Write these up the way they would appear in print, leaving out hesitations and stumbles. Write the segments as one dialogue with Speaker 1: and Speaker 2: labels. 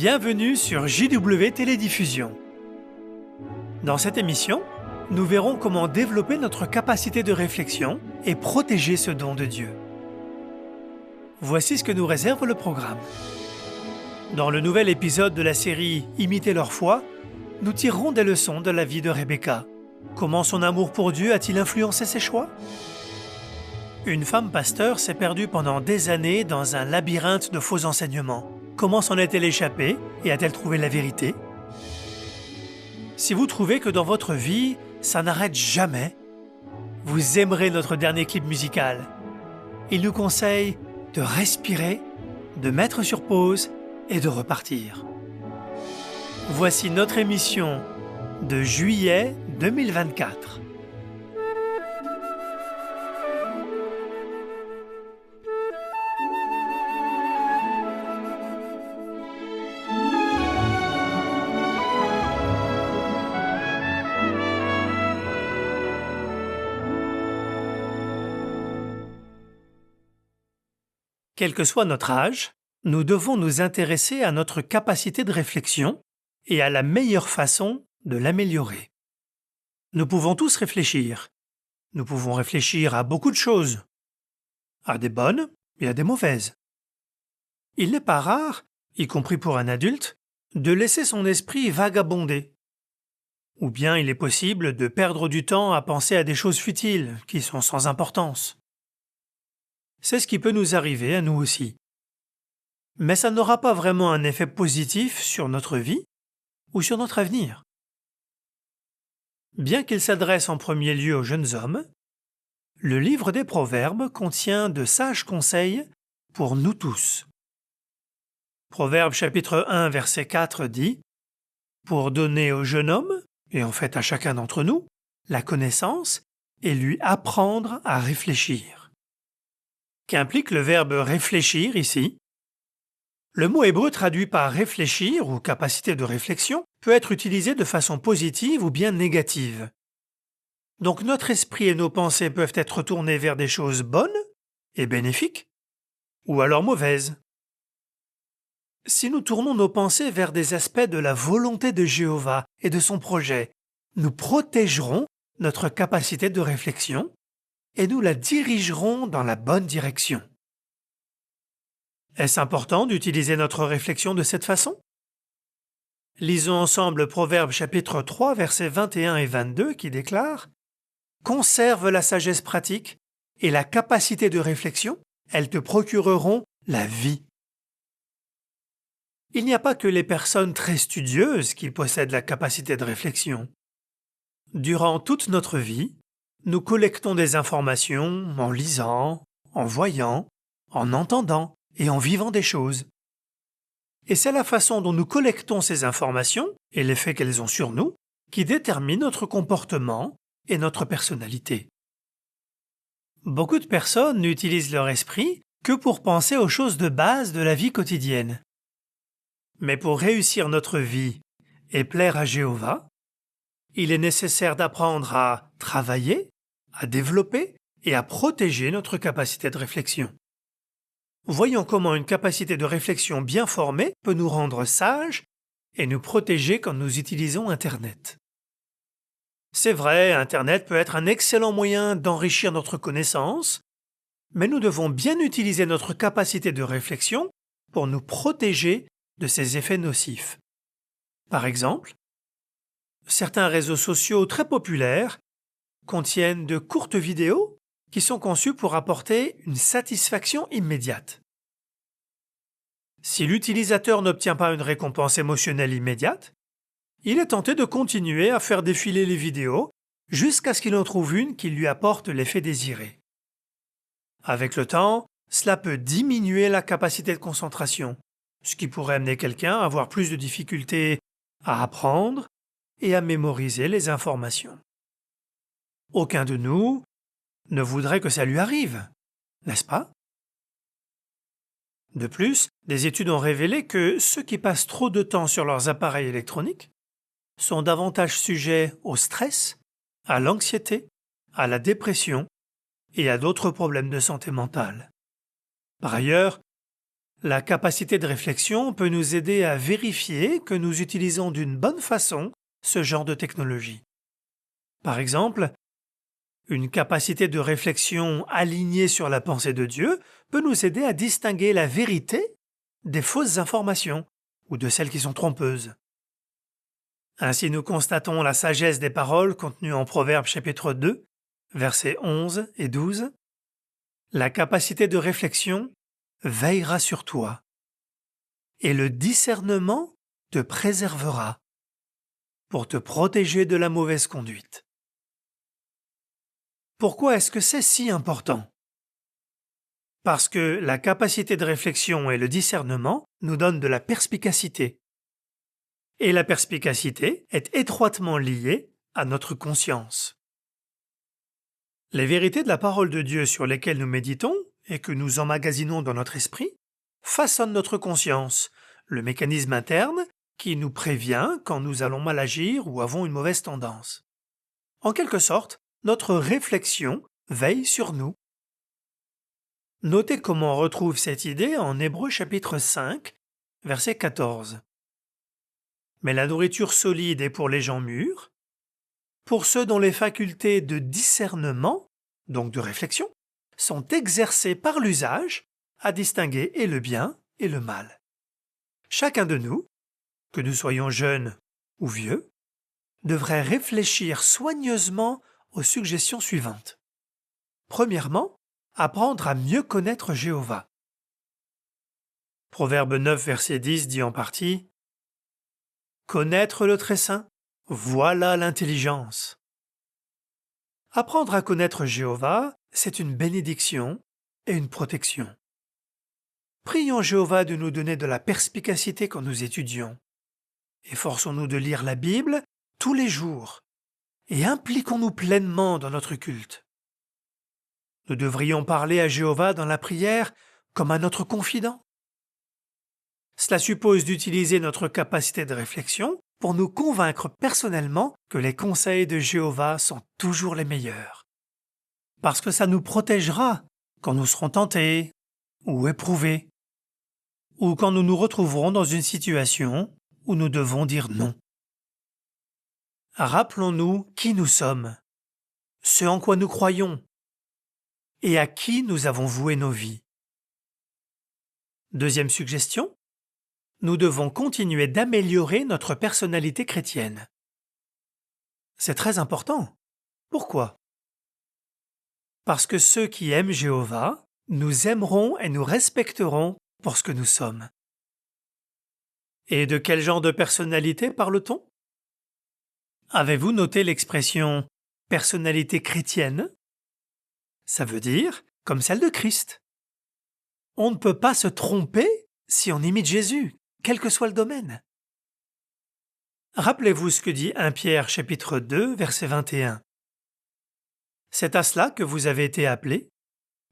Speaker 1: Bienvenue sur JW Télédiffusion. Dans cette émission, nous verrons comment développer notre capacité de réflexion et protéger ce don de Dieu. Voici ce que nous réserve le programme. Dans le nouvel épisode de la série « Imiter leur foi », nous tirerons des leçons de la vie de Rebecca. Comment son amour pour Dieu a-t-il influencé ses choix ? Une femme pasteur s'est perdue pendant des années dans un labyrinthe de faux enseignements. Comment s'en est-elle échappée et a-t-elle trouvé la vérité ? Si vous trouvez que dans votre vie, ça n'arrête jamais, vous aimerez notre dernier clip musical. Il nous conseille de respirer, de mettre sur pause et de repartir. Voici notre émission de juillet 2024. Quel que soit notre âge, nous devons nous intéresser à notre capacité de réflexion et à la meilleure façon de l'améliorer. Nous pouvons tous réfléchir. Nous pouvons réfléchir à beaucoup de choses, à des bonnes et à des mauvaises. Il n'est pas rare, y compris pour un adulte, de laisser son esprit vagabonder. Ou bien il est possible de perdre du temps à penser à des choses futiles qui sont sans importance. C'est ce qui peut nous arriver à nous aussi. Mais ça n'aura pas vraiment un effet positif sur notre vie ou sur notre avenir. Bien qu'il s'adresse en premier lieu aux jeunes hommes, le livre des Proverbes contient de sages conseils pour nous tous. Proverbe chapitre 1, verset 4 dit « Pour donner au jeune homme, et en fait à chacun d'entre nous, la connaissance et lui apprendre à réfléchir. » Qu'implique le verbe « réfléchir » ici ? Le mot hébreu traduit par « réfléchir » ou « capacité de réflexion » peut être utilisé de façon positive ou bien négative. Donc notre esprit et nos pensées peuvent être tournés vers des choses bonnes et bénéfiques, ou alors mauvaises. Si nous tournons nos pensées vers des aspects de la volonté de Jéhovah et de son projet, nous protégerons notre capacité de réflexion et nous la dirigerons dans la bonne direction. Est-ce important d'utiliser notre réflexion de cette façon ? Lisons ensemble Proverbe chapitre 3, versets 21 et 22 qui déclare « Conserve la sagesse pratique et la capacité de réflexion, elles te procureront la vie. » Il n'y a pas que les personnes très studieuses qui possèdent la capacité de réflexion. Durant toute notre vie, nous collectons des informations en lisant, en voyant, en entendant et en vivant des choses. Et c'est la façon dont nous collectons ces informations et l'effet qu'elles ont sur nous qui détermine notre comportement et notre personnalité. Beaucoup de personnes n'utilisent leur esprit que pour penser aux choses de base de la vie quotidienne. Mais pour réussir notre vie et plaire à Jéhovah, il est nécessaire d'apprendre à travailler, à développer et à protéger notre capacité de réflexion. Voyons comment une capacité de réflexion bien formée peut nous rendre sages et nous protéger quand nous utilisons Internet. C'est vrai, Internet peut être un excellent moyen d'enrichir notre connaissance, mais nous devons bien utiliser notre capacité de réflexion pour nous protéger de ses effets nocifs. Par exemple, certains réseaux sociaux très populaires contiennent de courtes vidéos qui sont conçues pour apporter une satisfaction immédiate. Si l'utilisateur n'obtient pas une récompense émotionnelle immédiate, il est tenté de continuer à faire défiler les vidéos jusqu'à ce qu'il en trouve une qui lui apporte l'effet désiré. Avec le temps, cela peut diminuer la capacité de concentration, ce qui pourrait amener quelqu'un à avoir plus de difficultés à apprendre et à mémoriser les informations. Aucun de nous ne voudrait que ça lui arrive, n'est-ce pas ? De plus, des études ont révélé que ceux qui passent trop de temps sur leurs appareils électroniques sont davantage sujets au stress, à l'anxiété, à la dépression et à d'autres problèmes de santé mentale. Par ailleurs, La capacité de réflexion peut nous aider à vérifier que nous utilisons d'une bonne façon ce genre de technologie. Par exemple, une capacité de réflexion alignée sur la pensée de Dieu peut nous aider à distinguer la vérité des fausses informations ou de celles qui sont trompeuses. Ainsi, nous constatons la sagesse des paroles contenues en Proverbes chapitre 2, versets 11 et 12. La capacité de réflexion veillera sur toi, et le discernement te préservera pour te protéger de la mauvaise conduite. Pourquoi est-ce que c'est si important? Parce que la capacité de réflexion et le discernement nous donnent de la perspicacité. Et la perspicacité est étroitement liée à notre conscience. Les vérités de la parole de Dieu sur lesquelles nous méditons et que nous emmagasinons dans notre esprit façonnent notre conscience, le mécanisme interne qui nous prévient quand nous allons mal agir ou avons une mauvaise tendance. En quelque sorte, notre réflexion veille sur nous. Notez comment on retrouve cette idée en Hébreux chapitre 5, verset 14. Mais la nourriture solide est pour les gens mûrs, pour ceux dont les facultés de discernement, donc de réflexion, sont exercées par l'usage à distinguer et le bien et le mal. Chacun de nous, que nous soyons jeunes ou vieux, devrait réfléchir soigneusement aux suggestions suivantes. Premièrement, apprendre à mieux connaître Jéhovah. Proverbe 9, verset 10 dit en partie « Connaître le Très-Saint, voilà l'intelligence. » Apprendre à connaître Jéhovah, c'est une bénédiction et une protection. Prions Jéhovah de nous donner de la perspicacité quand nous étudions. Efforçons-nous de lire la Bible tous les jours et impliquons-nous pleinement dans notre culte. Nous devrions parler à Jéhovah dans la prière comme à notre confident. Cela suppose d'utiliser notre capacité de réflexion pour nous convaincre personnellement que les conseils de Jéhovah sont toujours les meilleurs. Parce que ça nous protégera quand nous serons tentés ou éprouvés, ou quand nous nous retrouverons dans une situation où nous devons dire non. Rappelons-nous qui nous sommes, ce en quoi nous croyons, et à qui nous avons voué nos vies. Deuxième suggestion, nous devons continuer d'améliorer notre personnalité chrétienne. C'est très important. Pourquoi? Parce que ceux qui aiment Jéhovah nous aimeront et nous respecteront pour ce que nous sommes. Et de quel genre de personnalité parle-t-on? Avez-vous noté l'expression « personnalité chrétienne » ? Ça veut dire comme celle de Christ. On ne peut pas se tromper si on imite Jésus, quel que soit le domaine. Rappelez-vous ce que dit 1 Pierre chapitre 2, verset 21. C'est à cela que vous avez été appelés,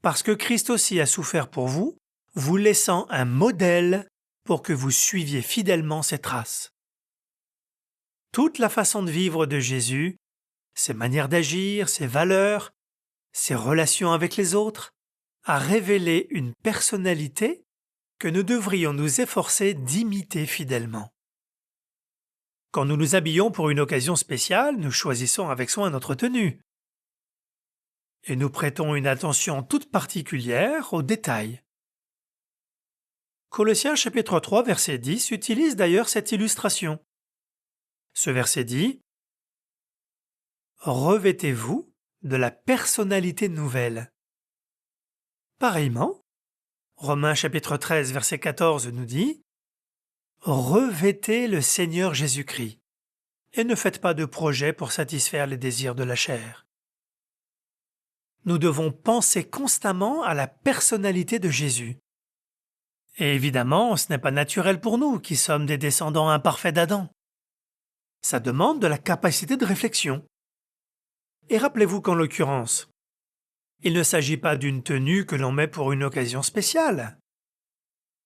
Speaker 1: parce que Christ aussi a souffert pour vous, vous laissant un modèle pour que vous suiviez fidèlement ses traces. Toute la façon de vivre de Jésus, ses manières d'agir, ses valeurs, ses relations avec les autres, a révélé une personnalité que nous devrions nous efforcer d'imiter fidèlement. Quand nous nous habillons pour une occasion spéciale, nous choisissons avec soin notre tenue. Et nous prêtons une attention toute particulière aux détails. Colossiens chapitre 3 verset 10 utilise d'ailleurs cette illustration. Ce verset dit « Revêtez-vous de la personnalité nouvelle ». Pareillement, Romains chapitre 13 verset 14 nous dit « Revêtez le Seigneur Jésus-Christ et ne faites pas de projet pour satisfaire les désirs de la chair. » Nous devons penser constamment à la personnalité de Jésus. Et évidemment, ce n'est pas naturel pour nous qui sommes des descendants imparfaits d'Adam. Ça demande de la capacité de réflexion. Et rappelez-vous qu'en l'occurrence, il ne s'agit pas d'une tenue que l'on met pour une occasion spéciale.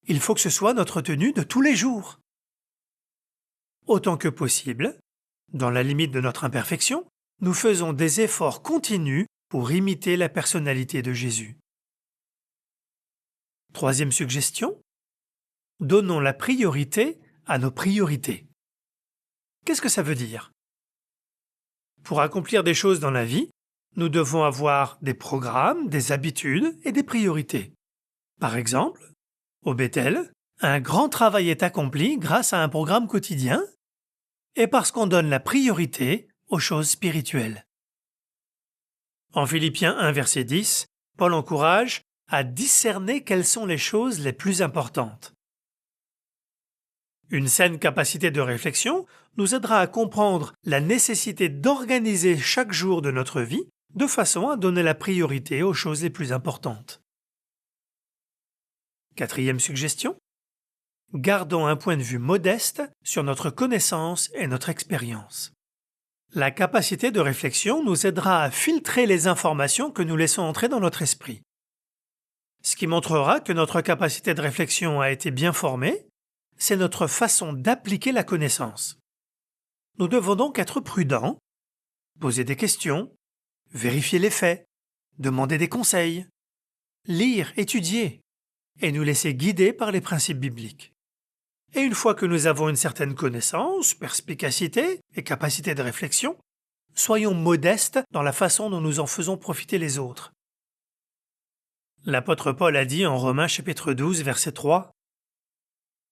Speaker 1: Il faut que ce soit notre tenue de tous les jours. Autant que possible, dans la limite de notre imperfection, nous faisons des efforts continus pour imiter la personnalité de Jésus. Troisième suggestion, Donnons la priorité à nos priorités. Qu'est-ce que ça veut dire? Pour accomplir des choses dans la vie, nous devons avoir des programmes, des habitudes et des priorités. Par exemple, au Bethel, un grand travail est accompli grâce à un programme quotidien et parce qu'on donne la priorité aux choses spirituelles. En Philippiens 1, verset 10, Paul encourage à discerner quelles sont les choses les plus importantes. Une saine capacité de réflexion nous aidera à comprendre la nécessité d'organiser chaque jour de notre vie de façon à donner la priorité aux choses les plus importantes. Quatrième suggestion, gardons un point de vue modeste sur notre connaissance et notre expérience. La capacité de réflexion nous aidera à filtrer les informations que nous laissons entrer dans notre esprit. Ce qui montrera que notre capacité de réflexion a été bien formée, c'est notre façon d'appliquer la connaissance. Nous devons donc être prudents, poser des questions, vérifier les faits, demander des conseils, lire, étudier, et nous laisser guider par les principes bibliques. Et une fois que nous avons une certaine connaissance, perspicacité et capacité de réflexion, soyons modestes dans la façon dont nous en faisons profiter les autres. L'apôtre Paul a dit en Romains chapitre 12, verset 3,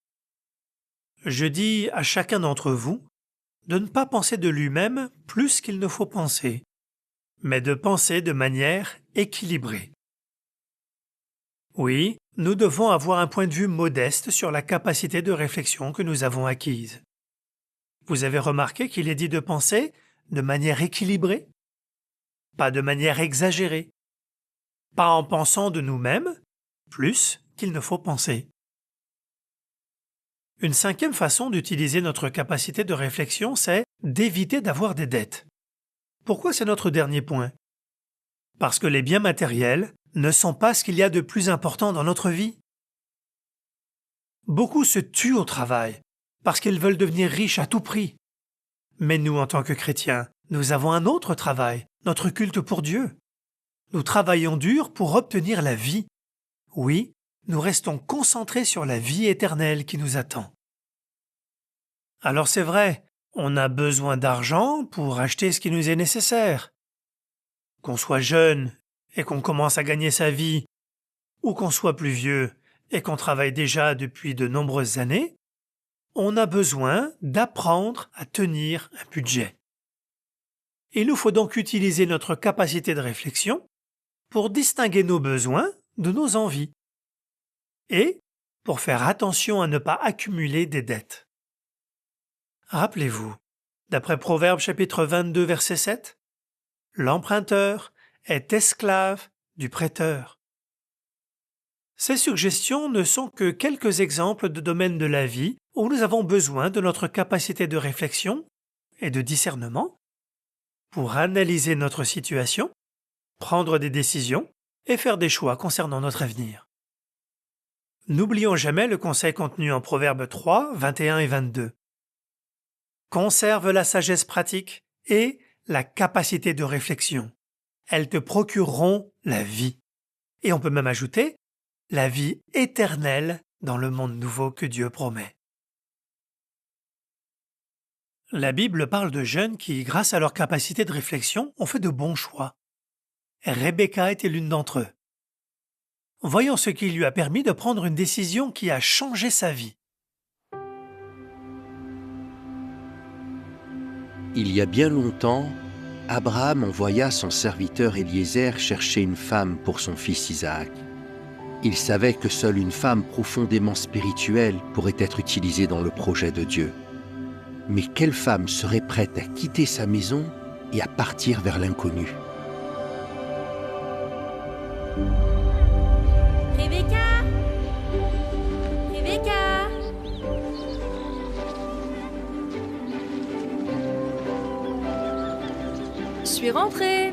Speaker 1: « Je dis à chacun d'entre vous de ne pas penser de lui-même plus qu'il ne faut penser, mais de penser de manière équilibrée. » Oui, nous devons avoir un point de vue modeste sur la capacité de réflexion que nous avons acquise. Vous avez remarqué qu'il est dit de penser de manière équilibrée, pas de manière exagérée, pas en pensant de nous-mêmes plus qu'il ne faut penser. Une cinquième façon d'utiliser notre capacité de réflexion, c'est d'éviter d'avoir des dettes. Pourquoi c'est notre dernier point? Parce que les biens matériels ne sont pas ce qu'il y a de plus important dans notre vie. Beaucoup se tuent au travail parce qu'ils veulent devenir riches à tout prix. Mais nous, en tant que chrétiens, nous avons un autre travail, notre culte pour Dieu. Nous travaillons dur pour obtenir la vie. Oui, nous restons concentrés sur la vie éternelle qui nous attend. Alors c'est vrai, on a besoin d'argent pour acheter ce qui nous est nécessaire. Qu'on soit jeune et qu'on commence à gagner sa vie, ou qu'on soit plus vieux et qu'on travaille déjà depuis de nombreuses années, on a besoin d'apprendre à tenir un budget. Il nous faut donc utiliser notre capacité de réflexion pour distinguer nos besoins de nos envies et pour faire attention à ne pas accumuler des dettes. Rappelez-vous, d'après Proverbes chapitre 22 verset 7, « L'emprunteur est esclave du prêteur. » Ces suggestions ne sont que quelques exemples de domaines de la vie où nous avons besoin de notre capacité de réflexion et de discernement pour analyser notre situation, prendre des décisions et faire des choix concernant notre avenir. N'oublions jamais le conseil contenu en Proverbes 3, 21 et 22. Conserve la sagesse pratique et la capacité de réflexion. Elles te procureront la vie. Et on peut même ajouter la vie éternelle dans le monde nouveau que Dieu promet. La Bible parle de jeunes qui, grâce à leur capacité de réflexion, ont fait de bons choix. Rebecca était l'une d'entre eux. Voyons ce qui lui a permis de prendre une décision qui a changé sa vie.
Speaker 2: Il y a bien longtemps, Abraham envoya son serviteur Éliézer chercher une femme pour son fils Isaac. Il savait que seule une femme profondément spirituelle pourrait être utilisée dans le projet de Dieu. Mais quelle femme serait prête à quitter sa maison et à partir vers l'inconnu?
Speaker 3: Rebecca! Rebecca! Je suis rentrée!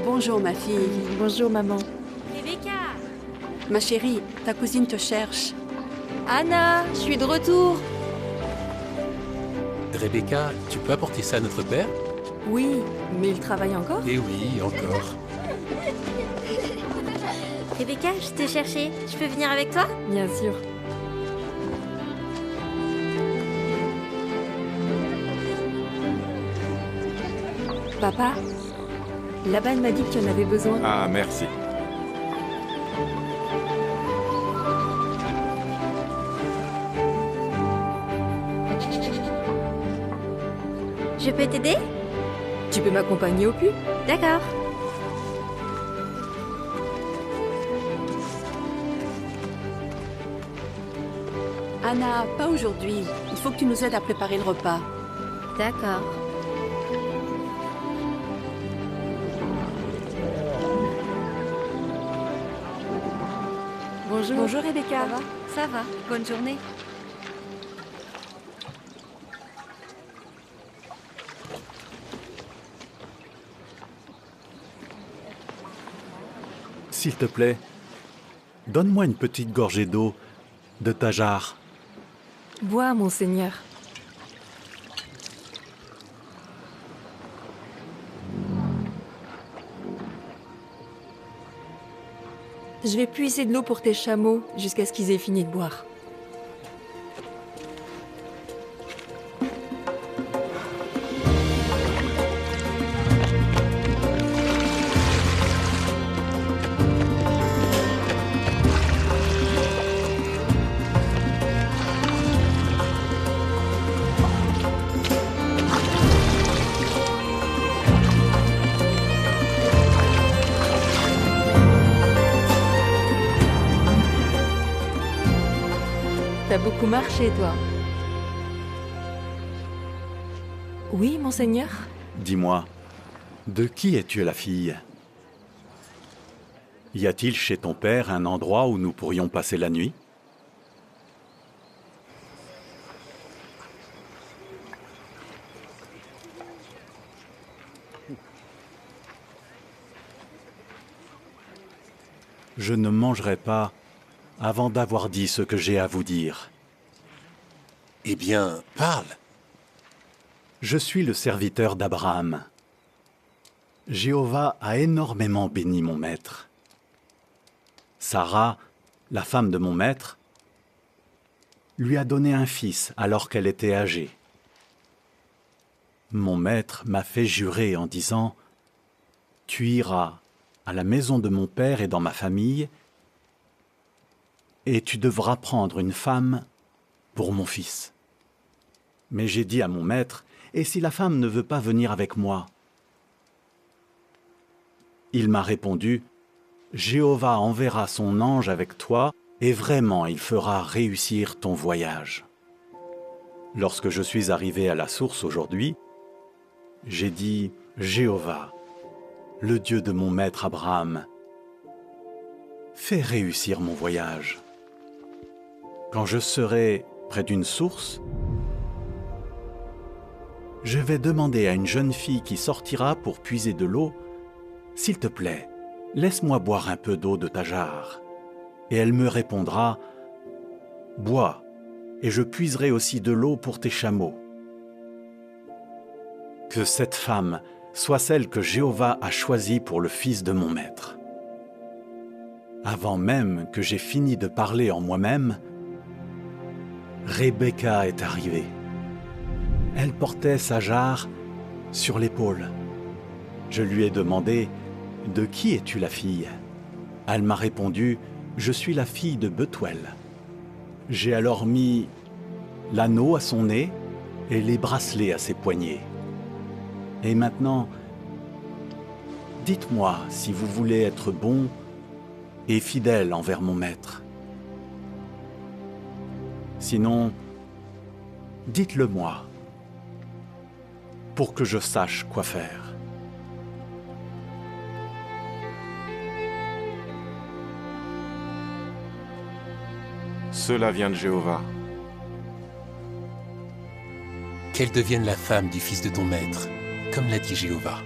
Speaker 4: Bonjour ma fille.
Speaker 5: Bonjour maman.
Speaker 3: Rebecca!
Speaker 4: Ma chérie, ta cousine te cherche.
Speaker 3: Anna, je suis de retour!
Speaker 6: Rebecca, tu peux apporter ça à notre père?
Speaker 4: Oui, mais il travaille encore?
Speaker 6: Eh oui, encore.
Speaker 3: Rebecca, je t'ai cherché. Je peux venir avec toi?
Speaker 5: Bien sûr. Papa, Laban m'a dit que tu en avais besoin.
Speaker 7: Ah, merci.
Speaker 3: Je peux t'aider?
Speaker 5: Tu peux m'accompagner au puits?
Speaker 3: D'accord.
Speaker 4: Anna, pas aujourd'hui. Il faut que tu nous aides à préparer le repas.
Speaker 3: D'accord.
Speaker 5: Bonjour. Bonjour Rebecca.
Speaker 3: Ça va. Bonne journée.
Speaker 8: S'il te plaît, donne-moi une petite gorgée d'eau de ta jarre.
Speaker 5: Bois, monseigneur. Je vais puiser de l'eau pour tes chameaux jusqu'à ce qu'ils aient fini de boire. T'as beaucoup marché, toi. Oui, monseigneur?
Speaker 8: Dis-moi, de qui es-tu la fille? Y a-t-il chez ton père un endroit où nous pourrions passer la nuit? Je ne mangerai pas avant d'avoir dit ce que j'ai à vous dire.
Speaker 9: Eh bien, parle.
Speaker 8: Je suis le serviteur d'Abraham. Jéhovah a énormément béni mon maître. Sarah, la femme de mon maître, lui a donné un fils alors qu'elle était âgée. Mon maître m'a fait jurer en disant « Tu iras à la maison de mon père et dans ma famille, et tu devras prendre une femme pour mon fils. » Mais j'ai dit à mon maître, « Et si la femme ne veut pas venir avec moi ?» Il m'a répondu, « Jéhovah enverra son ange avec toi, et vraiment il fera réussir ton voyage. » Lorsque je suis arrivé à la source aujourd'hui, j'ai dit, « Jéhovah, le Dieu de mon maître Abraham, fais réussir mon voyage. Quand je serai près d'une source, je vais demander à une jeune fille qui sortira pour puiser de l'eau, « S'il te plaît, laisse-moi boire un peu d'eau de ta jarre. » Et elle me répondra, « Bois, et je puiserai aussi de l'eau pour tes chameaux. » Que cette femme soit celle que Jéhovah a choisie pour le fils de mon maître. Avant même que j'aie fini de parler en moi-même, Rebecca est arrivée. Elle portait sa jarre sur l'épaule. Je lui ai demandé « De qui es-tu la fille ?» Elle m'a répondu « Je suis la fille de Bethuel. » J'ai alors mis l'anneau à son nez et les bracelets à ses poignets. Et maintenant, dites-moi si vous voulez être bon et fidèle envers mon maître. Sinon, dites-le moi, pour que je sache quoi faire.
Speaker 7: Cela vient de Jéhovah.
Speaker 6: Qu'elle devienne la femme du fils de ton maître, comme l'a dit Jéhovah.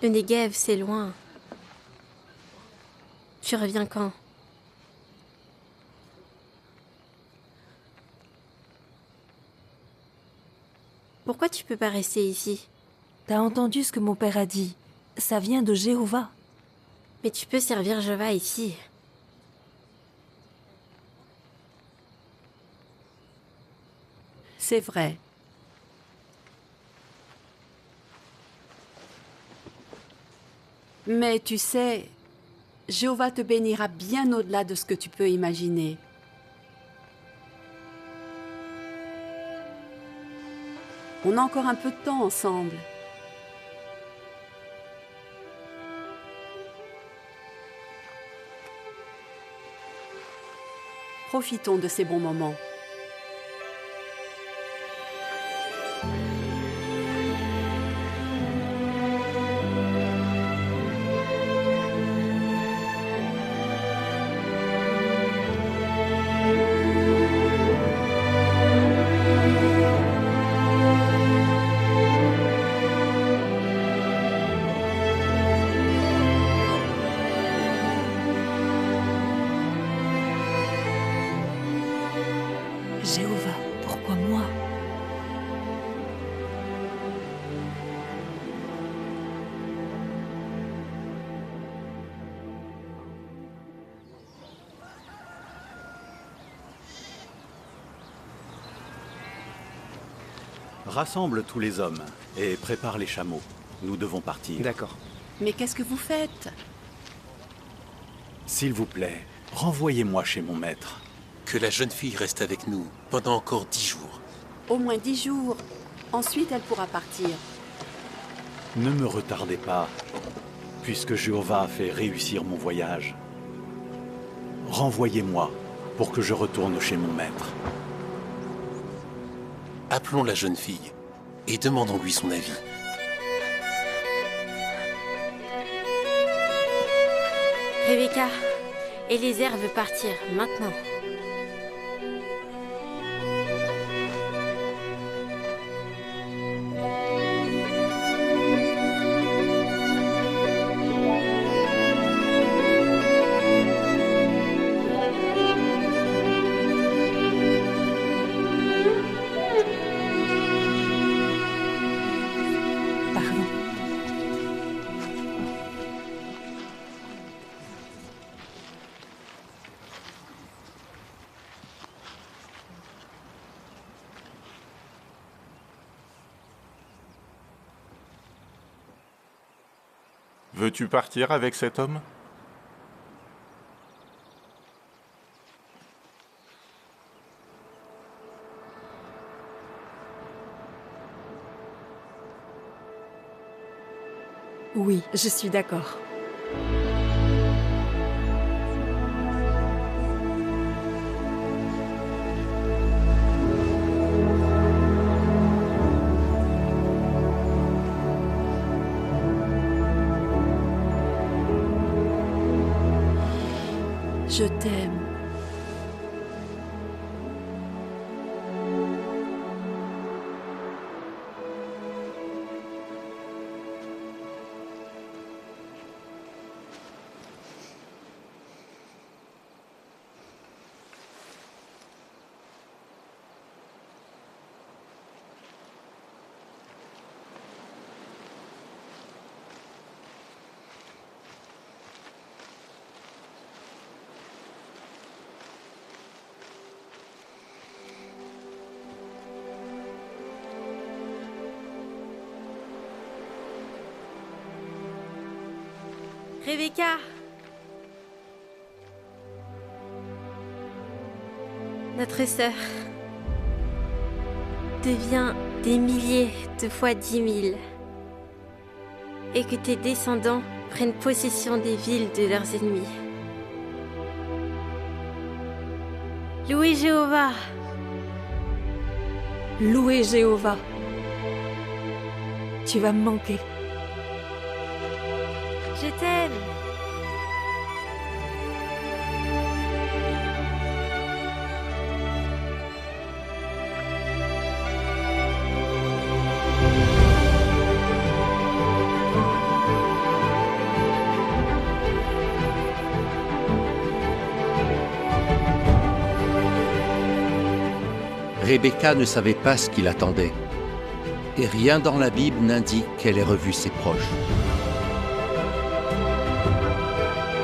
Speaker 3: Le Negev, c'est loin. Tu reviens quand? Pourquoi tu peux pas rester ici?
Speaker 5: T'as entendu ce que mon père a dit? Ça vient de Jéhovah.
Speaker 3: Mais tu peux servir Jéhovah ici.
Speaker 4: C'est vrai. Mais tu sais, Jéhovah te bénira bien au-delà de ce que tu peux imaginer. On a encore un peu de temps ensemble. Profitons de ces bons moments.
Speaker 5: Jéhovah, pourquoi moi?
Speaker 8: Rassemble tous les hommes et prépare les chameaux. Nous devons partir.
Speaker 10: D'accord.
Speaker 4: Mais qu'est-ce que vous faites?
Speaker 8: S'il vous plaît, renvoyez-moi chez mon maître.
Speaker 6: Que la jeune fille reste avec nous pendant encore 10 jours.
Speaker 4: Au moins 10 jours. Ensuite, elle pourra partir.
Speaker 8: Ne me retardez pas, puisque Jéhovah a fait réussir mon voyage. Renvoyez-moi pour que je retourne chez mon maître.
Speaker 6: Appelons la jeune fille et demandons-lui son avis.
Speaker 3: Rebecca, Eliezer veut partir maintenant.
Speaker 5: Pardon.
Speaker 7: Veux-tu partir avec cet homme?
Speaker 5: Oui, je suis d'accord. Je t'aime.
Speaker 3: Rebecca! Notre sœur devient des milliers de fois 10 000 et que tes descendants prennent possession des villes de leurs ennemis. Louez Jéhovah!
Speaker 5: Louez Jéhovah. Tu vas me manquer.
Speaker 3: Je t'aime!
Speaker 2: Rebecca ne savait pas ce qui l'attendait. Et rien dans la Bible n'indique qu'elle ait revu ses proches.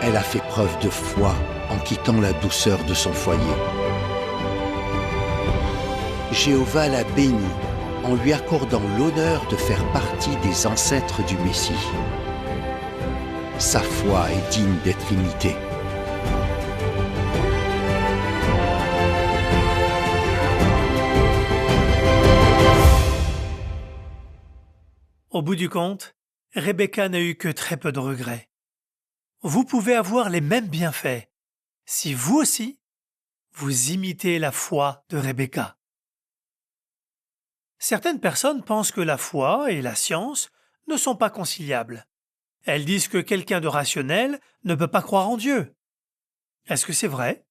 Speaker 2: Elle a fait preuve de foi en quittant la douceur de son foyer. Jéhovah l'a bénie en lui accordant l'honneur de faire partie des ancêtres du Messie. Sa foi est digne d'être imitée.
Speaker 1: Au bout du compte, Rebecca n'a eu que très peu de regrets. Vous pouvez avoir les mêmes bienfaits si vous aussi, vous imitez la foi de Rebecca. Certaines personnes pensent que la foi et la science ne sont pas conciliables. Elles disent que quelqu'un de rationnel ne peut pas croire en Dieu. Est-ce que c'est vrai?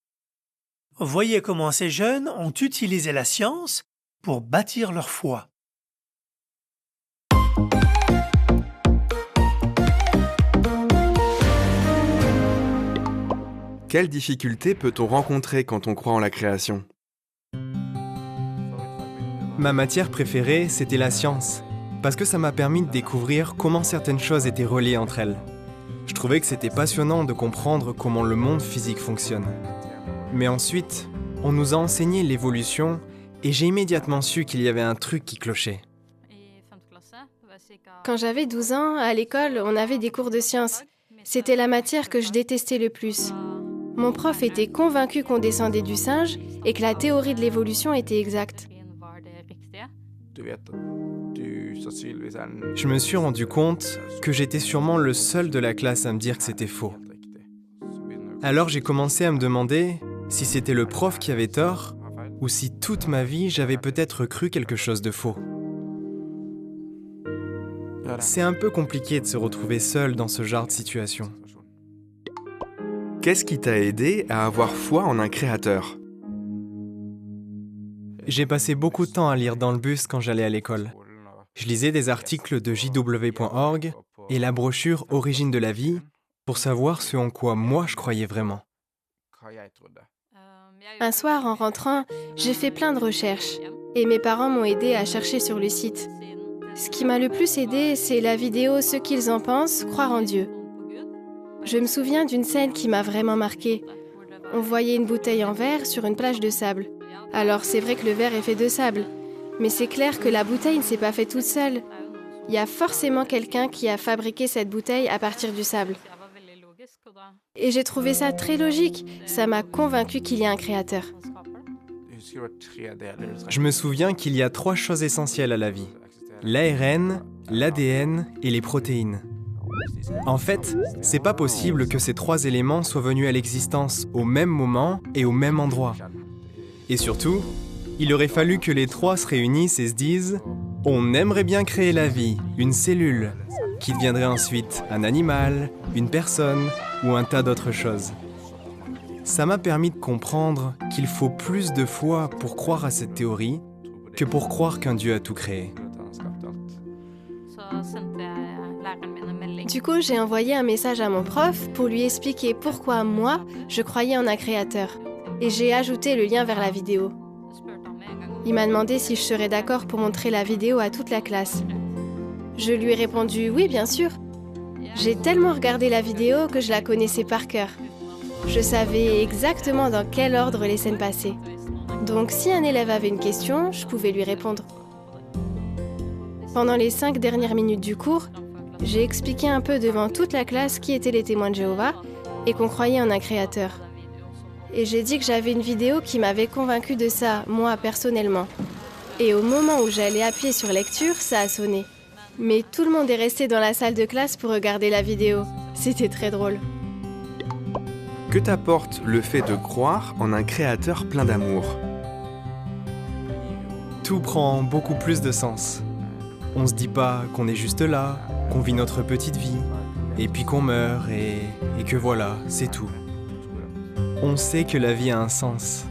Speaker 1: Voyez comment ces jeunes ont utilisé la science pour bâtir leur foi.
Speaker 10: Quelles difficultés peut-on rencontrer quand on croit en la création?
Speaker 11: Ma matière préférée, c'était la science, parce que ça m'a permis de découvrir comment certaines choses étaient reliées entre elles. Je trouvais que c'était passionnant de comprendre comment le monde physique fonctionne. Mais ensuite, on nous a enseigné l'évolution et j'ai immédiatement su qu'il y avait un truc qui clochait.
Speaker 12: Quand j'avais 12 ans, à l'école, on avait des cours de sciences. C'était la matière que je détestais le plus. Mon prof était convaincu qu'on descendait du singe et que la théorie de l'évolution était exacte.
Speaker 11: Je me suis rendu compte que j'étais sûrement le seul de la classe à me dire que c'était faux. Alors j'ai commencé à me demander si c'était le prof qui avait tort ou si toute ma vie j'avais peut-être cru quelque chose de faux. C'est un peu compliqué de se retrouver seul dans ce genre de situation.
Speaker 10: Qu'est-ce qui t'a aidé à avoir foi en un créateur?
Speaker 11: J'ai passé beaucoup de temps à lire dans le bus quand j'allais à l'école. Je lisais des articles de jw.org et la brochure Origine de la vie pour savoir ce en quoi moi je croyais vraiment.
Speaker 12: Un soir, en rentrant, j'ai fait plein de recherches et mes parents m'ont aidé à chercher sur le site. Ce qui m'a le plus aidé, c'est la vidéo « Ce qu'ils en pensent, croire en Dieu ». Je me souviens d'une scène qui m'a vraiment marquée. On voyait une bouteille en verre sur une plage de sable. Alors c'est vrai que le verre est fait de sable, mais c'est clair que la bouteille ne s'est pas faite toute seule. Il y a forcément quelqu'un qui a fabriqué cette bouteille à partir du sable. Et j'ai trouvé ça très logique. Ça m'a convaincu qu'il y a un créateur.
Speaker 11: Je me souviens qu'il y a 3 choses essentielles à la vie. L'ARN, l'ADN et les protéines. En fait, c'est pas possible que ces 3 éléments soient venus à l'existence au même moment et au même endroit. Et surtout, il aurait fallu que les 3 se réunissent et se disent « On aimerait bien créer la vie, une cellule, qui deviendrait ensuite un animal, une personne ou un tas d'autres choses. » Ça m'a permis de comprendre qu'il faut plus de foi pour croire à cette théorie que pour croire qu'un Dieu a tout créé.
Speaker 12: Du coup, j'ai envoyé un message à mon prof pour lui expliquer pourquoi moi, je croyais en un créateur. Et j'ai ajouté le lien vers la vidéo. Il m'a demandé si je serais d'accord pour montrer la vidéo à toute la classe. Je lui ai répondu « Oui, bien sûr ». J'ai tellement regardé la vidéo que je la connaissais par cœur. Je savais exactement dans quel ordre les scènes passaient. Donc si un élève avait une question, je pouvais lui répondre. Pendant les 5 dernières minutes du cours, j'ai expliqué un peu devant toute la classe qui étaient les témoins de Jéhovah et qu'on croyait en un créateur. Et j'ai dit que j'avais une vidéo qui m'avait convaincue de ça, moi, personnellement. Et au moment où j'allais appuyer sur lecture, ça a sonné. Mais tout le monde est resté dans la salle de classe pour regarder la vidéo. C'était très drôle.
Speaker 10: Que t'apporte le fait de croire en un créateur plein d'amour?
Speaker 11: Tout prend beaucoup plus de sens. On se dit pas qu'on est juste là, qu'on vit notre petite vie, et puis qu'on meurt, et que voilà, c'est tout. On sait que la vie a un sens,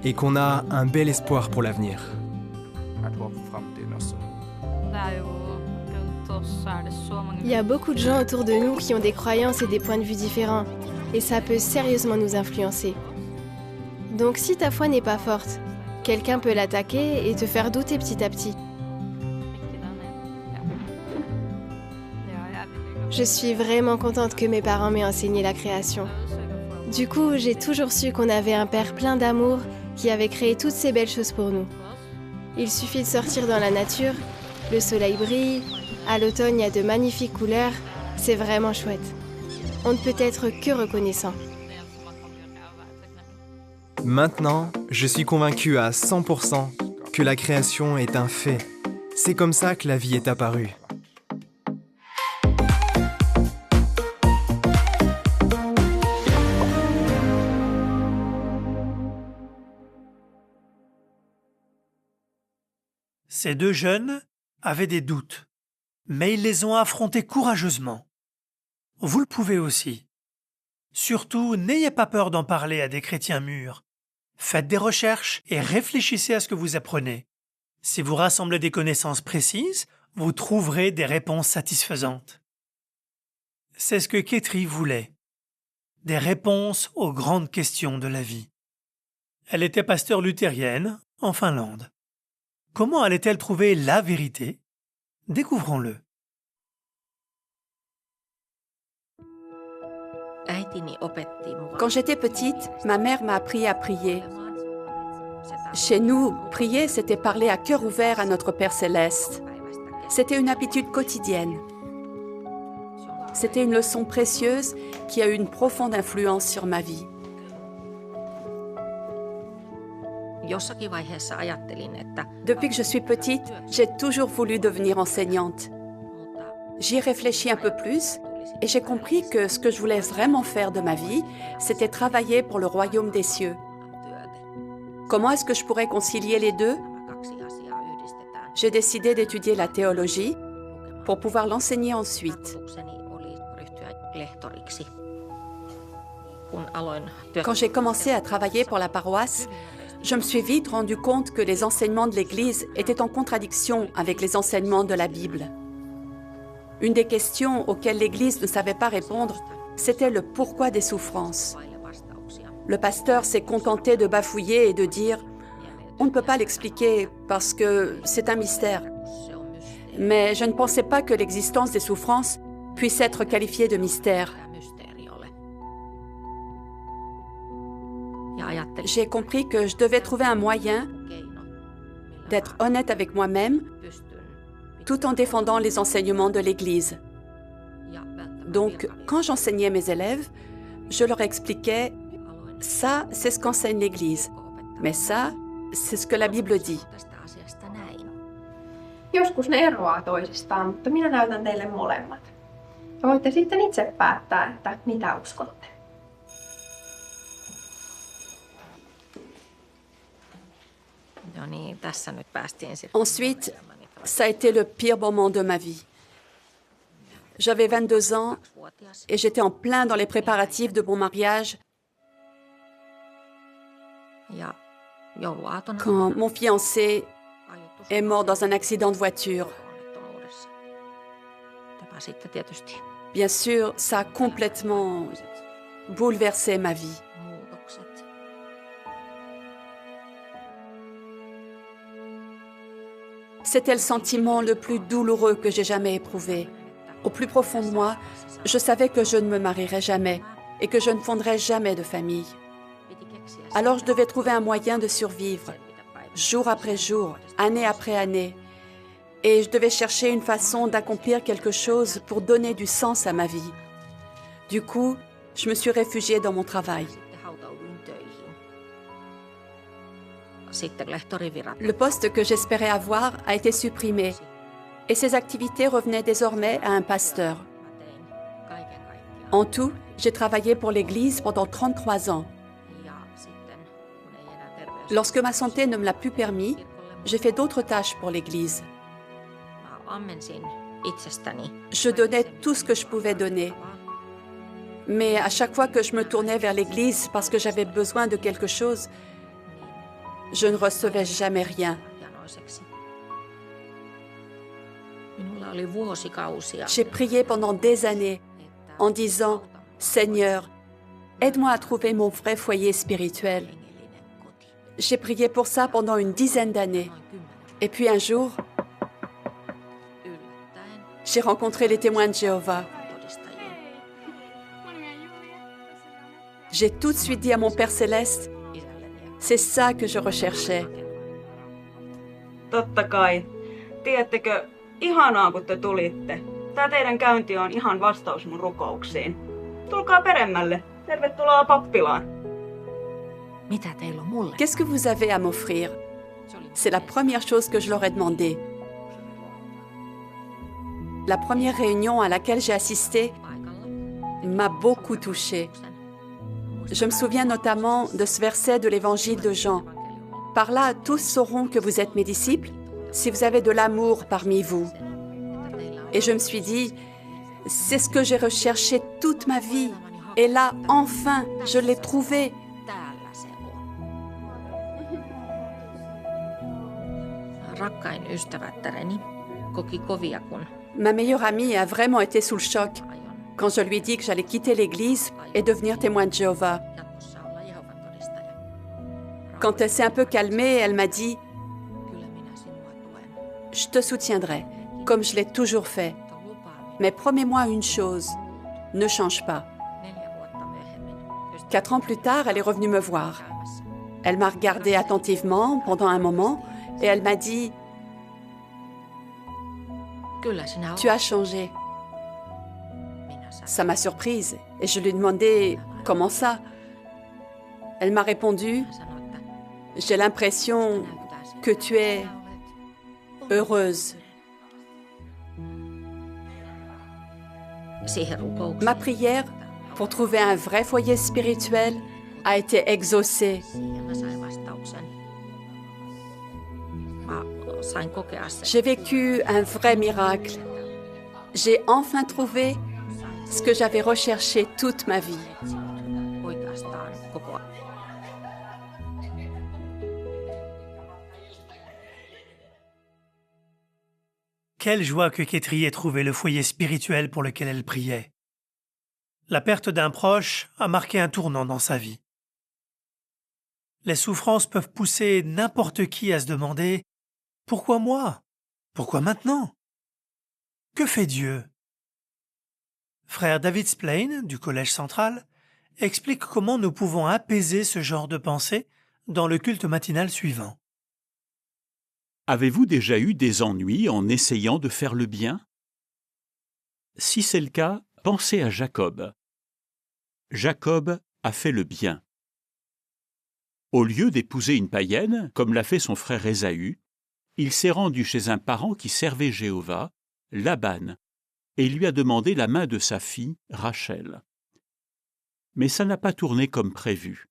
Speaker 11: et qu'on a un bel espoir pour l'avenir.
Speaker 12: Il y a beaucoup de gens autour de nous qui ont des croyances et des points de vue différents, et ça peut sérieusement nous influencer. Donc si ta foi n'est pas forte, Quelqu'un peut l'attaquer et te faire douter petit à petit. Je suis vraiment contente que mes parents m'aient enseigné la création. Du coup, j'ai toujours su qu'on avait un père plein d'amour qui avait créé toutes ces belles choses pour nous. Il suffit de sortir dans la nature, le soleil brille, à l'automne il y a de magnifiques couleurs, c'est vraiment chouette. On ne peut être que reconnaissant.
Speaker 11: Maintenant, je suis convaincu à 100% que la création est un fait. C'est comme ça que la vie est apparue.
Speaker 1: Ces deux jeunes avaient des doutes, mais ils les ont affrontés courageusement. Vous le pouvez aussi. Surtout, n'ayez pas peur d'en parler à des chrétiens mûrs. Faites des recherches et réfléchissez à ce que vous apprenez. Si vous rassemblez des connaissances précises, vous trouverez des réponses satisfaisantes. C'est ce que Ketri voulait. Des réponses aux grandes questions de la vie. Elle était pasteur luthérienne en Finlande. Comment allait-elle trouver la vérité? Découvrons-le.
Speaker 4: Quand j'étais petite, ma mère m'a appris à prier. Chez nous, prier, c'était parler à cœur ouvert à notre Père Céleste. C'était une habitude quotidienne. C'était une leçon précieuse qui a eu une profonde influence sur ma vie. Depuis que je suis petite, j'ai toujours voulu devenir enseignante. J'y ai réfléchi un peu plus et j'ai compris que ce que je voulais vraiment faire de ma vie, c'était travailler pour le royaume des cieux. Comment est-ce que je pourrais concilier les deux? J'ai décidé d'étudier la théologie pour pouvoir l'enseigner ensuite. Quand j'ai commencé à travailler pour la paroisse, je me suis vite rendu compte que les enseignements de l'Église étaient en contradiction avec les enseignements de la Bible. Une des questions auxquelles l'Église ne savait pas répondre, c'était le pourquoi des souffrances. Le pasteur s'est contenté de bafouiller et de dire « On ne peut pas l'expliquer parce que c'est un mystère ». Mais je ne pensais pas que l'existence des souffrances puisse être qualifiée de mystère. J'ai compris que je devais trouver un moyen d'être honnête avec moi-même tout en défendant les enseignements de l'Église. Donc, quand j'enseignais mes élèves, je leur expliquais « ça, c'est ce qu'enseigne l'Église, mais ça, c'est ce que la Bible dit ».
Speaker 13: Joskus ne eroaa toisistaan, mutta minä näytän teille molemmat. Ja voitte sitten itse päättää, että mitä uskotte.
Speaker 4: Ensuite, ça a été le pire moment de ma vie. J'avais 22 ans et j'étais en plein dans les préparatifs de mon mariage quand mon fiancé est mort dans un accident de voiture. Bien sûr, ça a complètement bouleversé ma vie. C'était le sentiment le plus douloureux que j'ai jamais éprouvé. Au plus profond de moi, je savais que je ne me marierais jamais et que je ne fonderais jamais de famille. Alors je devais trouver un moyen de survivre, jour après jour, année après année. Et je devais chercher une façon d'accomplir quelque chose pour donner du sens à ma vie. Du coup, je me suis réfugiée dans mon travail. Le poste que j'espérais avoir a été supprimé et ses activités revenaient désormais à un pasteur. En tout, j'ai travaillé pour l'Église pendant 33 ans. Lorsque ma santé ne me l'a plus permis, j'ai fait d'autres tâches pour l'Église. Je donnais tout ce que je pouvais donner. Mais à chaque fois que je me tournais vers l'Église parce que j'avais besoin de quelque chose, je ne recevais jamais rien. J'ai prié pendant des années en disant « Seigneur, aide-moi à trouver mon vrai foyer spirituel. J'ai prié pour ça pendant une dizaine d'années. Et puis un jour, j'ai rencontré les témoins de Jéhovah. J'ai tout de suite dit à mon Père Céleste, c'est ça que je recherchais.
Speaker 14: Totta kai. Tiedättekö, ihanaa kun te tulitte. Tää teidän käynti on ihan vastaus mun rukouksiin. Tulkaa peremmälle. Tervetuloa pappilaan.
Speaker 4: Qu'est-ce que vous avez à m'offrir? C'est la première chose que je leur ai demandé. La première réunion à laquelle j'ai assisté m'a beaucoup touchée. Je me souviens notamment de ce verset de l'évangile de Jean. Par là, tous sauront que vous êtes mes disciples si vous avez de l'amour parmi vous. Et je me suis dit, c'est ce que j'ai recherché toute ma vie. Et là, enfin, je l'ai trouvé. Ma meilleure amie a vraiment été sous le choc quand je lui ai dit que j'allais quitter l'église et devenir témoin de Jéhovah. Quand elle s'est un peu calmée, elle m'a dit « Je te soutiendrai, comme je l'ai toujours fait. Mais promets-moi une chose, ne change pas. » 4 ans plus tard, elle est revenue me voir. Elle m'a regardée attentivement pendant un moment et elle m'a dit « Tu as changé. » Ça m'a surprise et je lui ai demandé « Comment ça ?» Elle m'a répondu « J'ai l'impression que tu es heureuse. » Ma prière pour trouver un vrai foyer spirituel a été exaucée. J'ai vécu un vrai miracle. J'ai enfin trouvé ce que j'avais recherché toute ma vie.
Speaker 1: Quelle joie que Kétri ait trouvé le foyer spirituel pour lequel elle priait. La perte d'un proche a marqué un tournant dans sa vie. Les souffrances peuvent pousser n'importe qui à se demander « Pourquoi moi? Pourquoi maintenant? Que fait Dieu ?» Frère David Splain, du Collège central, explique comment nous pouvons apaiser ce genre de pensée dans le culte matinal suivant.
Speaker 15: Avez-vous déjà eu des ennuis en essayant de faire le bien? Si c'est le cas, pensez à Jacob. Jacob a fait le bien. Au lieu d'épouser une païenne, comme l'a fait son frère Ésaü, il s'est rendu chez un parent qui servait Jéhovah, Laban, et il lui a demandé la main de sa fille, Rachel. Mais ça n'a pas tourné comme prévu.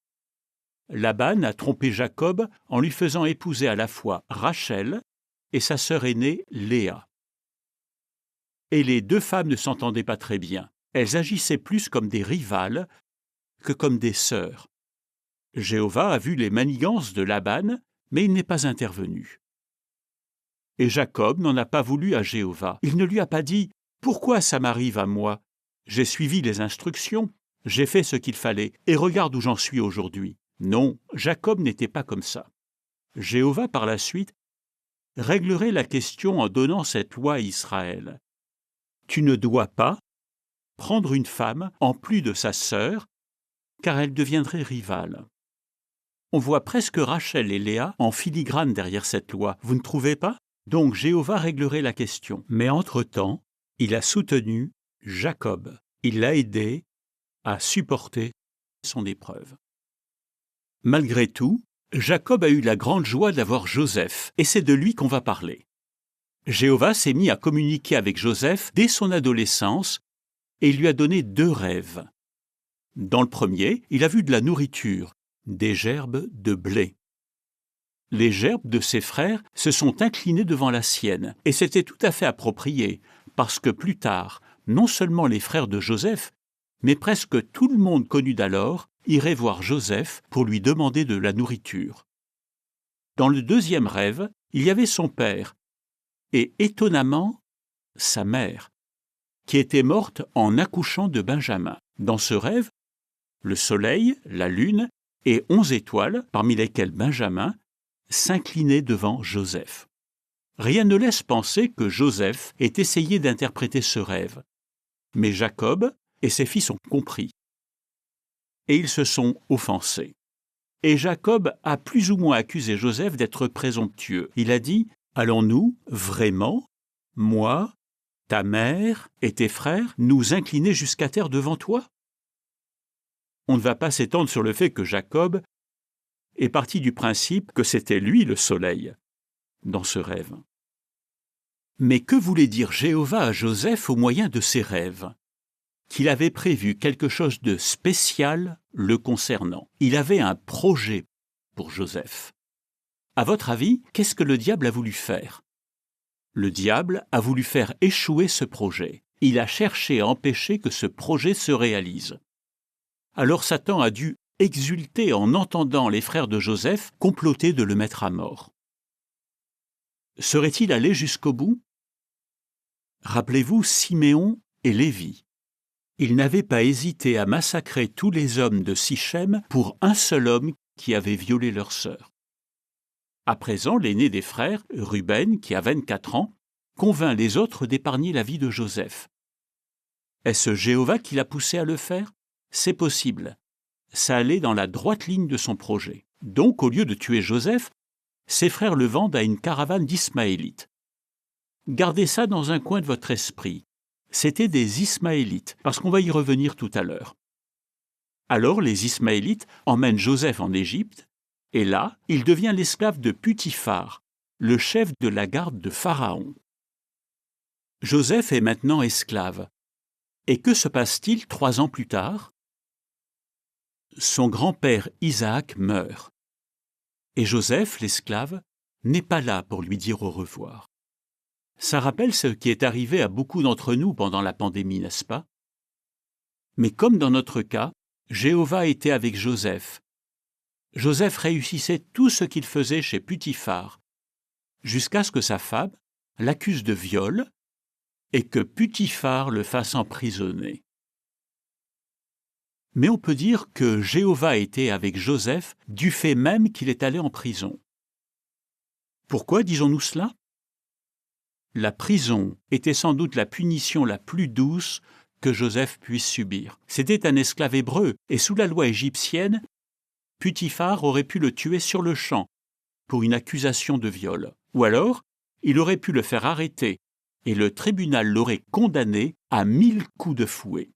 Speaker 15: Laban a trompé Jacob en lui faisant épouser à la fois Rachel et sa sœur aînée, Léa. Et les deux femmes ne s'entendaient pas très bien. Elles agissaient plus comme des rivales que comme des sœurs. Jéhovah a vu les manigances de Laban, mais il n'est pas intervenu. Et Jacob n'en a pas voulu à Jéhovah. Il ne lui a pas dit « Pourquoi ça m'arrive à moi? J'ai suivi les instructions, j'ai fait ce qu'il fallait, et regarde où j'en suis aujourd'hui. » Non, Jacob n'était pas comme ça. Jéhovah, par la suite, réglerait la question en donnant cette loi à Israël. Tu ne dois pas prendre une femme en plus de sa sœur, car elle deviendrait rivale. On voit presque Rachel et Léa en filigrane derrière cette loi, vous ne trouvez pas? Donc Jéhovah réglerait la question. Mais entre-temps, il a soutenu Jacob. Il l'a aidé à supporter son épreuve. Malgré tout, Jacob a eu la grande joie d'avoir Joseph, et c'est de lui qu'on va parler. Jéhovah s'est mis à communiquer avec Joseph dès son adolescence et il lui a donné 2 rêves. Dans le premier, il a vu de la nourriture, des gerbes de blé. Les gerbes de ses frères se sont inclinées devant la sienne, et c'était tout à fait approprié, parce que plus tard, non seulement les frères de Joseph, mais presque tout le monde connu d'alors irait voir Joseph pour lui demander de la nourriture. Dans le deuxième rêve, il y avait son père, et étonnamment, sa mère, qui était morte en accouchant de Benjamin. Dans ce rêve, le soleil, la lune et 11 étoiles, parmi lesquelles Benjamin, s'inclinaient devant Joseph. Rien ne laisse penser que Joseph ait essayé d'interpréter ce rêve. Mais Jacob et ses fils ont compris. Et ils se sont offensés. Et Jacob a plus ou moins accusé Joseph d'être présomptueux. Il a dit « Allons-nous, vraiment, moi, ta mère et tes frères, nous incliner jusqu'à terre devant toi ?» On ne va pas s'étendre sur le fait que Jacob est parti du principe que c'était lui le soleil dans ce rêve. Mais que voulait dire Jéhovah à Joseph au moyen de ses rêves ? Qu'il avait prévu quelque chose de spécial le concernant. Il avait un projet pour Joseph. À votre avis, qu'est-ce que le diable a voulu faire ? Le diable a voulu faire échouer ce projet. Il a cherché à empêcher que ce projet se réalise. Alors Satan a dû exulter en entendant les frères de Joseph comploter de le mettre à mort. Serait-il allé jusqu'au bout ? Rappelez-vous Siméon et Lévi. Ils n'avaient pas hésité à massacrer tous les hommes de Sichem pour un seul homme qui avait violé leur sœur. À présent, l'aîné des frères, Ruben, qui a 24 ans, convainc les autres d'épargner la vie de Joseph. Est-ce Jéhovah qui l'a poussé à le faire ? C'est possible. Ça allait dans la droite ligne de son projet. Donc, au lieu de tuer Joseph, ses frères le vendent à une caravane d'Ismaélites. Gardez ça dans un coin de votre esprit. C'étaient des Ismaélites, parce qu'on va y revenir tout à l'heure. Alors les Ismaélites emmènent Joseph en Égypte, et là, il devient l'esclave de Putiphar, le chef de la garde de Pharaon. Joseph est maintenant esclave. Et que se passe-t-il 3 ans plus tard ? Son grand-père Isaac meurt. Et Joseph, l'esclave, n'est pas là pour lui dire au revoir. Ça rappelle ce qui est arrivé à beaucoup d'entre nous pendant la pandémie, n'est-ce pas ? Mais comme dans notre cas, Jéhovah était avec Joseph. Joseph réussissait tout ce qu'il faisait chez Putiphar, jusqu'à ce que sa femme l'accuse de viol et que Putiphar le fasse emprisonner. Mais on peut dire que Jéhovah était avec Joseph du fait même qu'il est allé en prison. Pourquoi disons-nous cela ? La prison était sans doute la punition la plus douce que Joseph puisse subir. C'était un esclave hébreu, et sous la loi égyptienne, Putiphar aurait pu le tuer sur le champ pour une accusation de viol. Ou alors, il aurait pu le faire arrêter, et le tribunal l'aurait condamné à 1000 coups de fouet.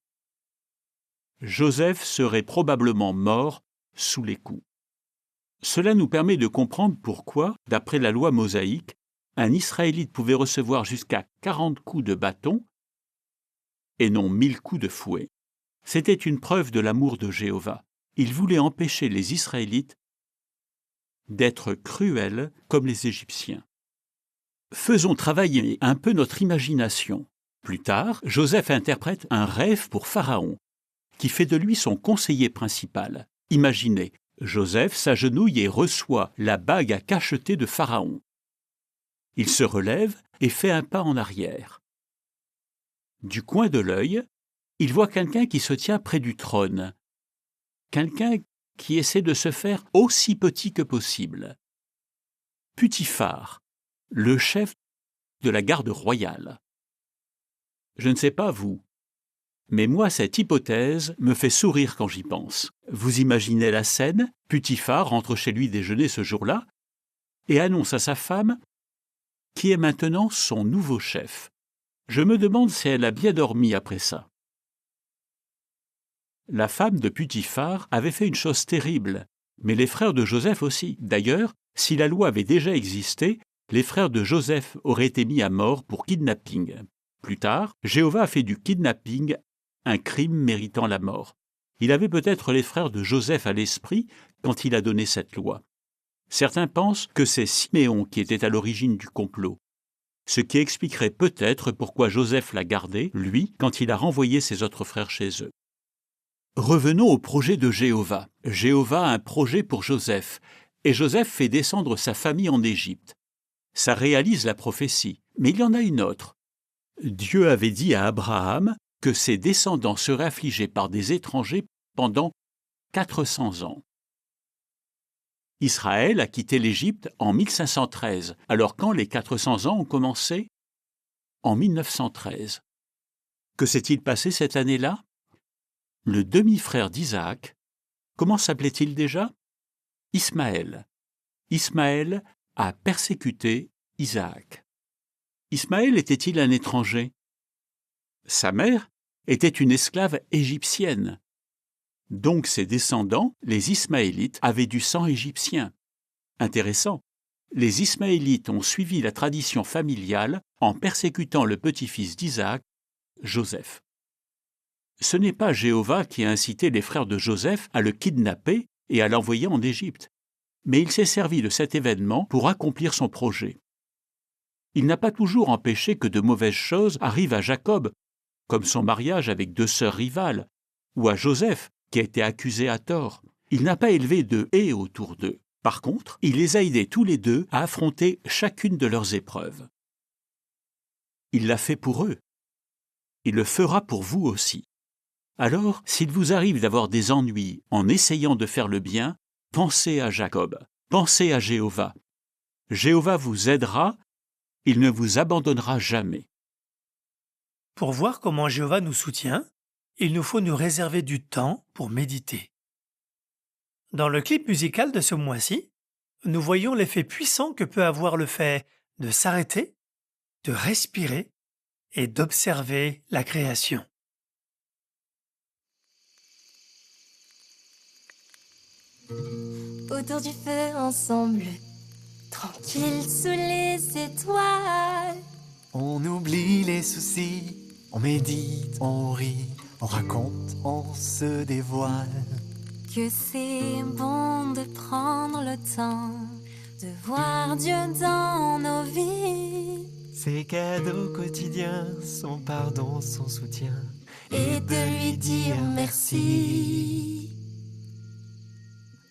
Speaker 15: Joseph serait probablement mort sous les coups. Cela nous permet de comprendre pourquoi, d'après la loi mosaïque, un Israélite pouvait recevoir jusqu'à 40 coups de bâton et non 1000 coups de fouet. C'était une preuve de l'amour de Jéhovah. Il voulait empêcher les Israélites d'être cruels comme les Égyptiens. Faisons travailler un peu notre imagination. Plus tard, Joseph interprète un rêve pour Pharaon, qui fait de lui son conseiller principal. Imaginez, Joseph s'agenouille et reçoit la bague à cacheter de Pharaon. Il se relève et fait un pas en arrière. Du coin de l'œil, il voit quelqu'un qui se tient près du trône. Quelqu'un qui essaie de se faire aussi petit que possible. Putiphar, le chef de la garde royale. Je ne sais pas vous, mais moi cette hypothèse me fait sourire quand j'y pense. Vous imaginez la scène, Putiphar rentre chez lui déjeuner ce jour-là et annonce à sa femme qui est maintenant son nouveau chef. Je me demande si elle a bien dormi après ça. La femme de Putiphar avait fait une chose terrible, mais les frères de Joseph aussi. D'ailleurs, si la loi avait déjà existé, les frères de Joseph auraient été mis à mort pour kidnapping. Plus tard, Jéhovah a fait du kidnapping un crime méritant la mort. Il avait peut-être les frères de Joseph à l'esprit quand il a donné cette loi. Certains pensent que c'est Siméon qui était à l'origine du complot, ce qui expliquerait peut-être pourquoi Joseph l'a gardé, lui, quand il a renvoyé ses autres frères chez eux. Revenons au projet de Jéhovah. Jéhovah a un projet pour Joseph, et Joseph fait descendre sa famille en Égypte. Ça réalise la prophétie, mais il y en a une autre. Dieu avait dit à Abraham que ses descendants seraient affligés par des étrangers pendant 400 ans. Israël a quitté l'Égypte en 1513, alors quand les 400 ans ont commencé? En 1913. Que s'est-il passé cette année-là? Le demi-frère d'Isaac, comment s'appelait-il déjà? Ismaël. Ismaël a persécuté Isaac. Ismaël était-il un étranger? Sa mère était une esclave égyptienne. Donc ses descendants, les Ismaélites, avaient du sang égyptien. Intéressant, les Ismaélites ont suivi la tradition familiale en persécutant le petit-fils d'Isaac, Joseph. Ce n'est pas Jéhovah qui a incité les frères de Joseph à le kidnapper et à l'envoyer en Égypte, mais il s'est servi de cet événement pour accomplir son projet. Il n'a pas toujours empêché que de mauvaises choses arrivent à Jacob, comme son mariage avec 2 sœurs rivales, ou à Joseph, qui a été accusé à tort. Il n'a pas élevé de haie autour d'eux. Par contre, il les a aidés tous les deux à affronter chacune de leurs épreuves. Il l'a fait pour eux. Il le fera pour vous aussi. Alors, s'il vous arrive d'avoir des ennuis en essayant de faire le bien, pensez à Jacob, pensez à Jéhovah. Jéhovah vous aidera, il ne vous abandonnera jamais.
Speaker 1: Pour voir comment Jéhovah nous soutient, il nous faut nous réserver du temps pour méditer. Dans le clip musical de ce mois-ci, nous voyons l'effet puissant que peut avoir le fait de s'arrêter, de respirer et d'observer la création.
Speaker 16: Autour du feu ensemble, tranquille sous les étoiles.
Speaker 17: On oublie les soucis, on médite, on rit, on raconte, on se dévoile.
Speaker 16: Que c'est bon de prendre le temps de voir Dieu dans nos vies.
Speaker 17: Ses cadeaux quotidiens, son pardon, son soutien,
Speaker 16: et de lui dire merci.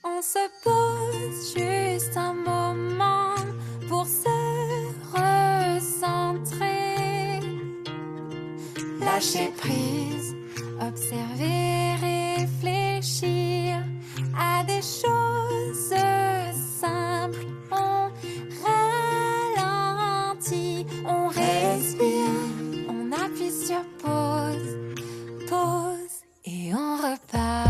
Speaker 16: On se pose juste un moment pour se recentrer. Lâcher prise, observer, réfléchir à des choses simples. On ralentit, on respire, on appuie sur pause, pause et on repart.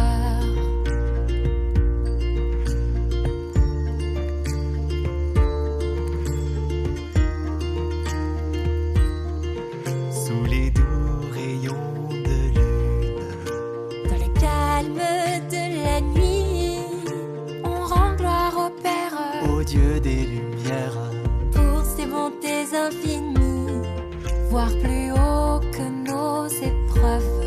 Speaker 17: Dieu des lumières,
Speaker 16: pour ses bontés infinies, voir plus haut que nos épreuves.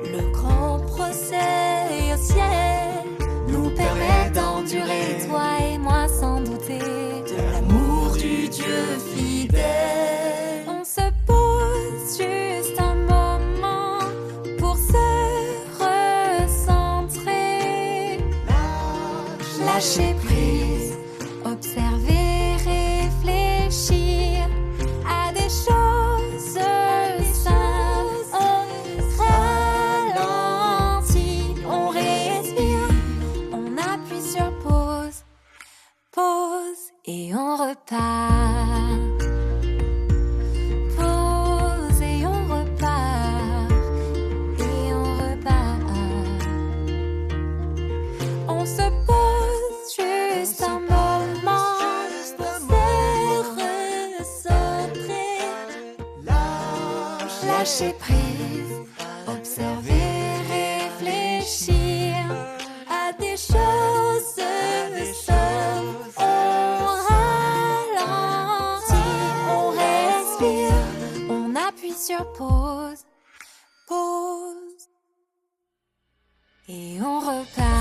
Speaker 16: Le grand procès au ciel nous permet d'endurer, toi et moi, sans douter de l'amour du Dieu fidèle. On se pose juste un moment pour se recentrer, lâcher prise, observer, réfléchir à des choses simples. On ralentit, on respire, on appuie sur pause, pause et on repart. Pause et on repart, et on repart. On se pose juste un moment. Lâcher prise, observer, réfléchir à des choses simples. On ralentit, on respire, on appuie sur pause, pause et on repart.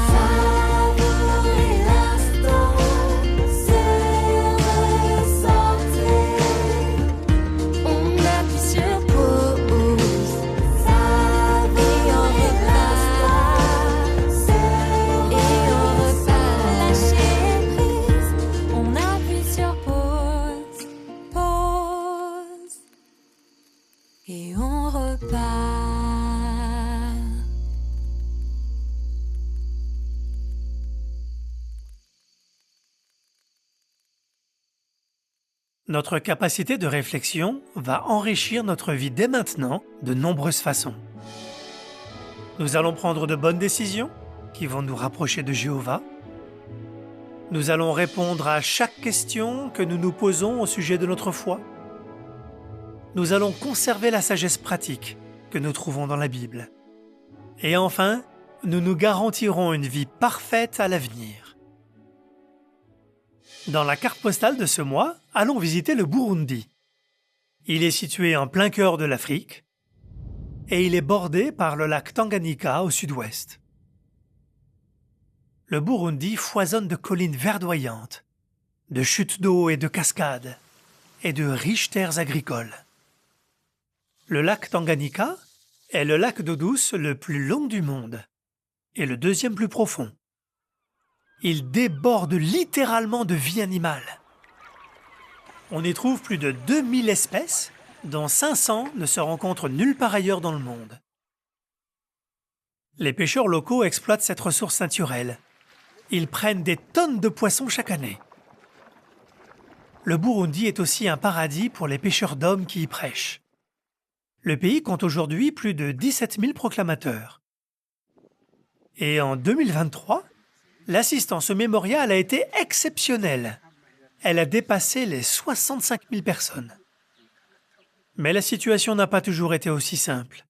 Speaker 16: Et on repart.
Speaker 1: Notre capacité de réflexion va enrichir notre vie dès maintenant de nombreuses façons. Nous allons prendre de bonnes décisions qui vont nous rapprocher de Jéhovah. Nous allons répondre à chaque question que nous nous posons au sujet de notre foi. Nous allons conserver la sagesse pratique que nous trouvons dans la Bible. Et enfin, nous nous garantirons une vie parfaite à l'avenir. Dans la carte postale de ce mois, allons visiter le Burundi. Il est situé en plein cœur de l'Afrique et il est bordé par le lac Tanganyika au sud-ouest. Le Burundi foisonne de collines verdoyantes, de chutes d'eau et de cascades, et de riches terres agricoles. Le lac Tanganyika est le lac d'eau douce le plus long du monde et le deuxième plus profond. Il déborde littéralement de vie animale. On y trouve plus de 2000 espèces, dont 500 ne se rencontrent nulle part ailleurs dans le monde. Les pêcheurs locaux exploitent cette ressource naturelle. Ils prennent des tonnes de poissons chaque année. Le Burundi est aussi un paradis pour les pêcheurs d'hommes qui y prêchent. Le pays compte aujourd'hui plus de 17 000 proclamateurs. Et en 2023, l'assistance au mémorial a été exceptionnelle. Elle a dépassé les 65 000 personnes. Mais la situation n'a pas toujours été aussi simple.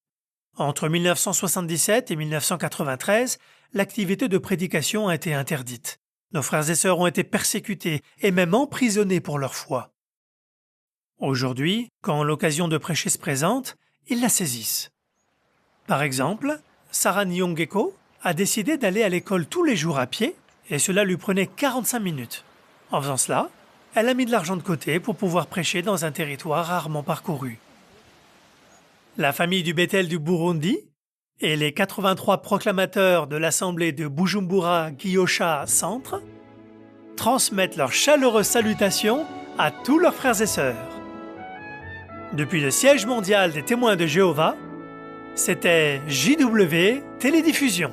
Speaker 1: Entre 1977 et 1993, l'activité de prédication a été interdite. Nos frères et sœurs ont été persécutés et même emprisonnés pour leur foi. Aujourd'hui, quand l'occasion de prêcher se présente, ils la saisissent. Par exemple, Sarah Nyongeko a décidé d'aller à l'école tous les jours à pied et cela lui prenait 45 minutes. En faisant cela, elle a mis de l'argent de côté pour pouvoir prêcher dans un territoire rarement parcouru. La famille du Bethel du Burundi et les 83 proclamateurs de l'assemblée de Bujumbura-Giyosha Centre transmettent leurs chaleureuses salutations à tous leurs frères et sœurs. Depuis le siège mondial des témoins de Jéhovah, c'était JW Télédiffusion.